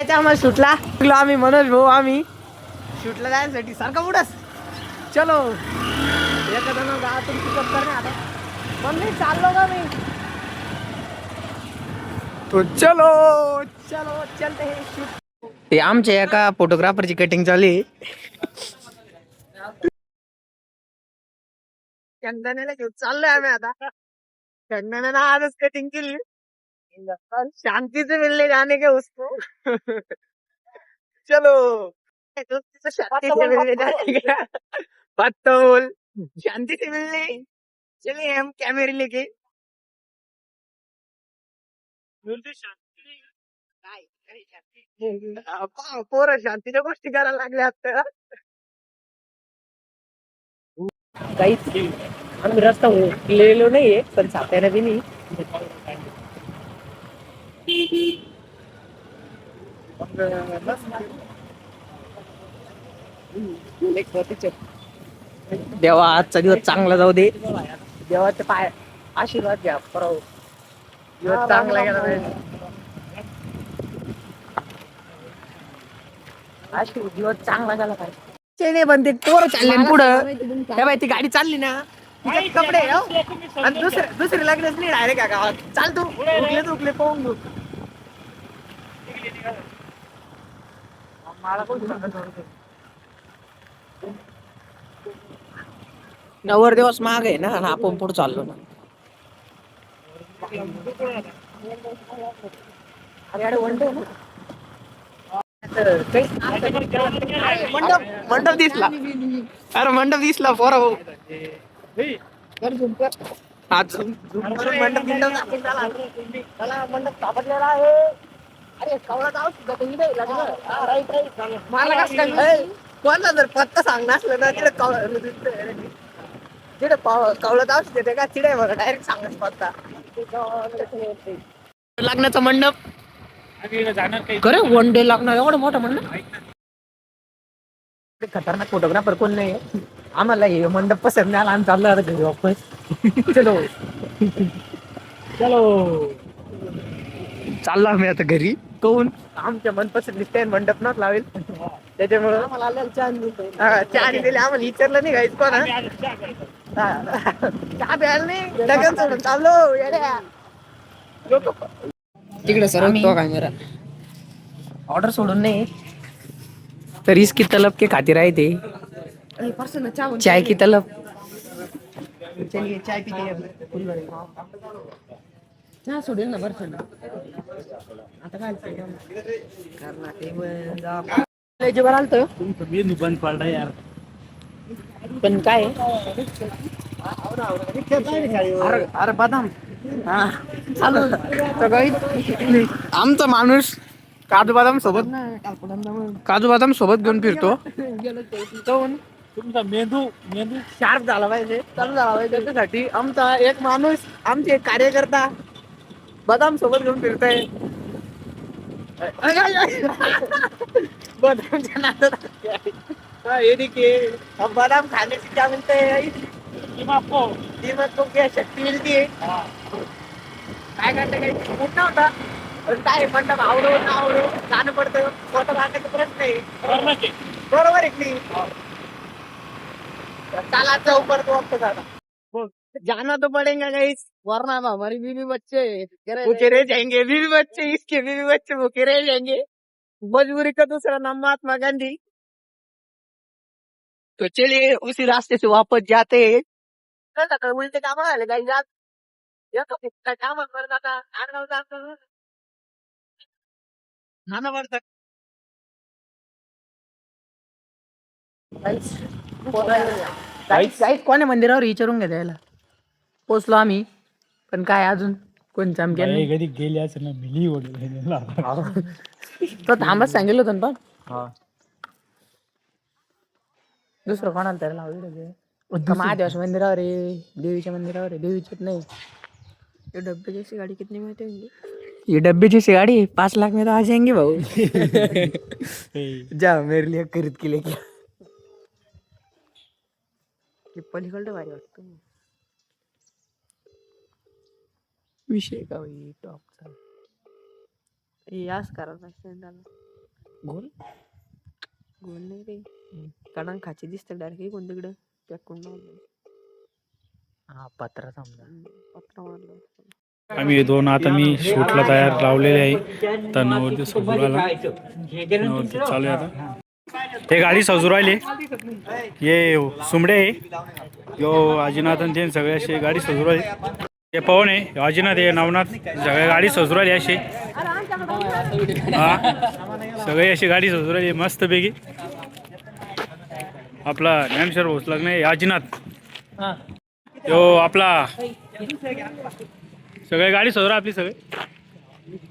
आम्हाला शूटला आम्ही मनोज भाऊ आम्ही शूटला जाण्यासाठी सारखा पुढंच चलो एका जण गावातून पिकअप करणे आता पण मी चाललो का मी तो चलो चलो चलते हैं शूट ते आमच्या एका फोटोग्राफरची कटिंग चालू आहे शेंगदाण्याला घेऊन चाललोय आम्ही आता शेंगदाण्याला आजच कटिंग केली शांति से मिलने जाने के उसको चलो शांति से मिलने जाने का बात तो बोल शांति से मिलने चलिए हम कैमरे लेके पोरं शांतीच्या गोष्टी करायला लागल्या आता काहीच आम्ही रस्ता गेलेलो नाहीये पण सातारा बी नाही देवा आजचा दिवस चांगला जाऊ दे देवाचे पाय आशीर्वाद घ्या परवा दिवस चांगला गेला आशीर्वाद दिवस चांगला गेला पाहिजे ते पण ते पोरं चालले पुढं त्या बाई ती गाडी चालली ना तिच्यात कपडे आणि दुसरे लग्नच नाही डायरेक्ट का गावात चाल तू उकले पाहून घेऊ मला कोण नवर दिवस माग आहे ना आपण पुढे चाललो ना अरे वनडे मंडप दिसला अरे मंडप दिसला पोरा आज मंडप मंडप सापडलेला आहे अरे कवळा जाऊ मला कोणाला जर पत्ता सांग नसलं ना तिथे कवळत जाऊ देते का तिडे बघा डायरेक्ट सांगायचं पत्ता लग्नाचा मंडप खरे वन डे लागणार एवढं मोठं मंडप खतरनाक फोटोग्राफर कोण नाही आम्हाला हे मंडप पसंत नाही आला आणि चाललो आता घरी वापस चलो चलो चाललो आम्ही आता घरी कोण आमच्या मनपसंत स्टँड मंडप नच लावेल त्याच्यामुळे चहा दिले आम्हाला विचारलं नाही गाईच कोणा चहा प्यायला नाही लगन सोडून चाललो येड्या तिकडे सर तो कॅमेरा ऑर्डर सोडून नाही तर इसकी तलब के खातिर आए थे चाय की तलब चलिए चाय पीते चहा सोडेल ना बरं आता काय जेव्हा आलतो बंद पडला यार पण काय अरे बदाम हा चालू आमचा माणूस काजू बदाम सोबत घेऊन फिरतो तुमचा मेंदू शार्प झाला पाहिजे चालू झाला पाहिजे त्याच्यासाठी आमचा एक माणूस आमचे एक कार्यकर्ता बदाम सोबत घेऊन फिरतोय बदामच्या नादात बदाम खाने से क्या मिलते हैं दिमाग को क्या शक्ती मिळते काय करते काही मोठा होता पण काय मंडप आवडो ना आवडो जाणं पडतं फोटो काढण्याचा प्रश्न आहे बरोबर आहे की चालाचा ऊपर तो वक्त जाता जाना तो पड़ेगा गाइस वरना हमारी बीवी बच्चे भूखे रह जाएंगे बीवी बच्चे इसके बीवी बच्चे भूखे रह जाएंगे मजबूरी का दूसरा नाम महात्मा गांधी तो चलिए उसी रास्ते से वापस जाते हैं उलटे काम आले गाइस आज काम करत आता आडगाव जात नाना पडतात गाईस कोण्या मंदिरावर विचारून घ्या द्यायला पोचलो आम्ही पण काय अजून कोण चमक्या कधी गेले असं ना मिली ओढ तो थांबच सांगितलं होतं पण दुसरं कोणाला तरी लावलं महादेवाच्या मंदिरावर आहे देवीच्या मंदिरावर आहे देवीच्यात नाही डब्बे जैसी गाड़ी कितनी में आती ये डब्बे जैसी गाड़ी 5 लाख में तो आ जाएंगे भाऊ जा मेरे लिए खरीद के लेके पलीकडे भारी वाटतो विषय का टॉपचा यास करा गोल गोल नाही रे, कडण खाची दिसतं डायरेक्ट कोणतीकडं पॅक करून लावलं. हा पत्रा समजा पत्रा मारला. आम्ही दोन आता मी शूटला तयार लावलेले आहे. आता नवरदेव सजूराला नवरदेव चालू आहे आता. ते गाडी सजू राहिले. ये सुमडे यो आजीनाथ ते सगळे असे गाडी सजू राहिले. हे पवन आहे अजिनाथ हे नवनाथ सगळे गाडी सजू राहिली अशी. हा सगळे अशी गाडी सजू राहिली मस्त पैकी. आपला ज्ञानेश्वर भोस लग्न आहे अजिनाथ यो आपला सगळे गाडी सजू आपली सगळे.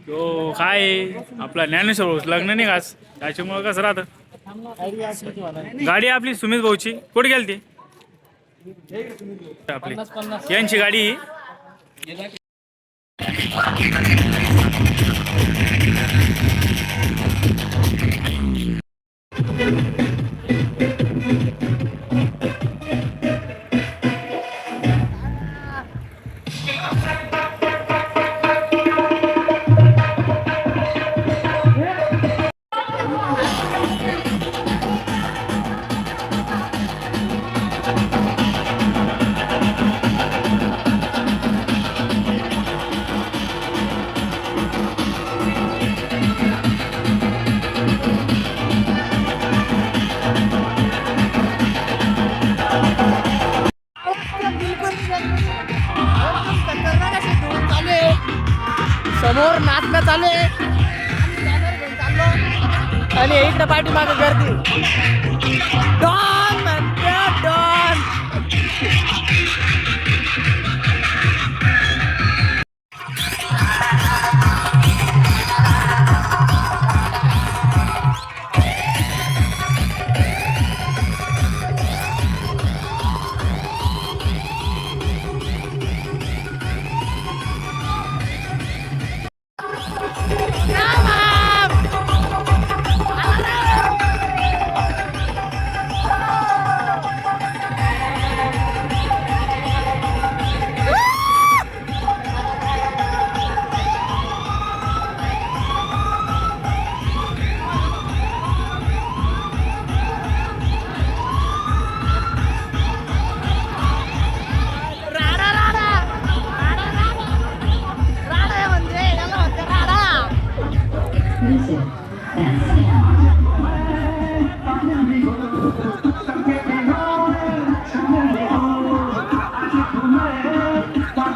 तो काय आपला ज्ञानेश्वर भोस लग्न नाही खास त्याच्यामुळं कसं राहतं. गाडी आपली सुमित भाऊची कुठे गेली ती आपली यांची गाडी. समोर नाचणं चालू आहे आणि इकडे पाठीमागे गर्दी. डॉन म्हणते डॉन.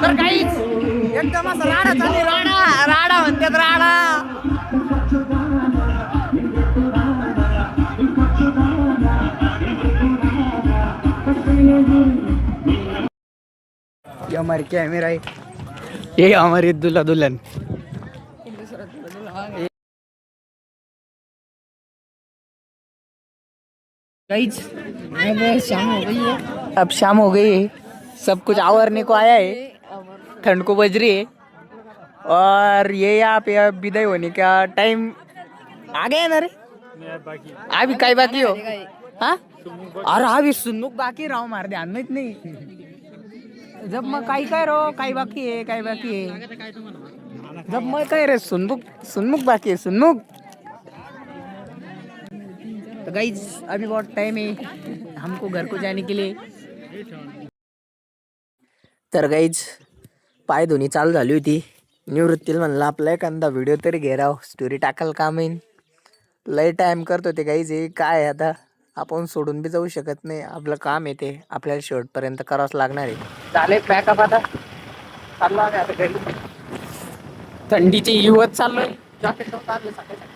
तर काहीच एकदम असं राडा चालू राडा राडा म्हणतात राडा. ये हमारे कैमरा है, ये हमारी दूल्हा दुल्हन. गाइस अब शाम हो गई है. अब शाम हो गई है. सब कुछ आवरने को आया है. ठंड को बज रही है और ये यहाँ पे अब विदाई होने का टाइम आ गया ना रे. अभी काय बाकी हो. हाँ अरे अभी सुनमुख बाकी राव मार ध्यान में नहीं. जब मैं काय काय रहो काय बाकी है काय बाकी है. जब मैं कह रहे सुनमुख सुनमुख बाकी है सुनमुख. तो गाइज अभी बहुत टाइम है हमको घर को जाने के लिए. तर गाइज पाय धुनी चालू झाली होती. निवृत्तीला म्हणलं आपला एखादा व्हिडिओ तरी घे राव स्टोरी टाकायला काम येईन. लय टाइम करत होते गाइज. हे काय आता आपण सोडून बी जाऊ शकत नाही. आपलं काम आहे ते आपल्याला शेवटपर्यंत करावंच लागणार आहे. चालेल पॅकअप आता चाललो आम्ही आता घरी. थंडीची युवत चाललोय. जॅकेट लावून चाललोय सकाळी.